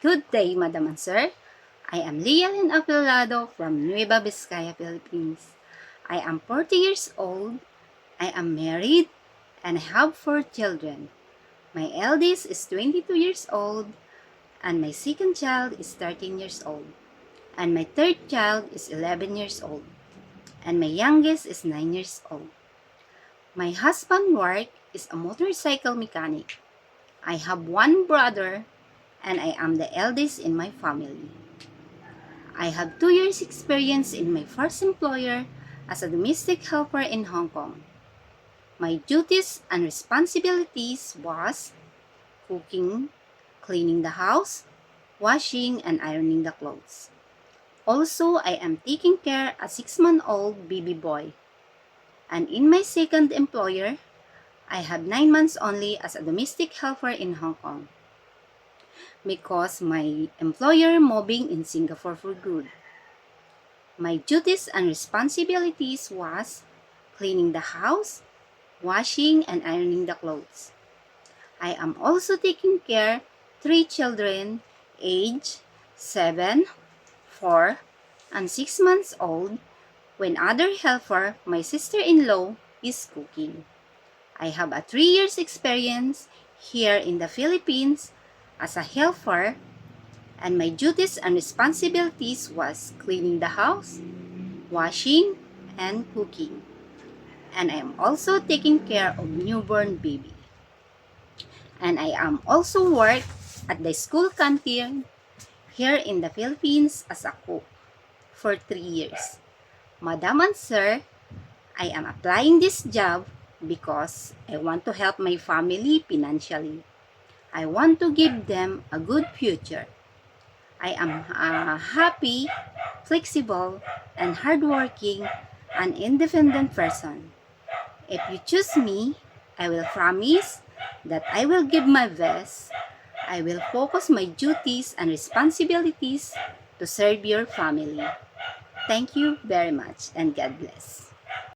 Good day, Madam and Sir. I am Lialyn Apelado from Nueva Vizcaya, Philippines. I am 40 years old, I am married, and I have 4 children. My eldest is 22 years old, and my second child is 13 years old, and my third child is 11 years old, and my youngest is 9 years old. My husband work is a motorcycle mechanic. I have one brother, and I am the eldest in my family. I have 2 years experience in my first employer as a domestic helper in Hong Kong. My duties and responsibilities was cooking, cleaning the house, washing and ironing the clothes. Also, I am taking care a 6-month-old baby boy. And in my second employer, I have 9 months only as a domestic helper in Hong Kong because my employer moving in Singapore for good. My duties and responsibilities was cleaning the house, washing and ironing the clothes. I am also taking care 3 children age 7, 4, and 6 months old when other helper, my sister-in-law, is cooking. I have a 3 years experience here in the Philippines as a helper, and my duties and responsibilities was cleaning the house, washing, and cooking. And I am also taking care of newborn baby. And I am also work at the school canteen here in the Philippines as a cook for 3 years. Madam and Sir, I am applying this job because I want to help my family financially. I want to give them a good future. I am a happy, flexible, and hardworking and independent person. If you choose me, I will promise that I will give my best. I will focus my duties and responsibilities to serve your family. Thank you very much and God bless.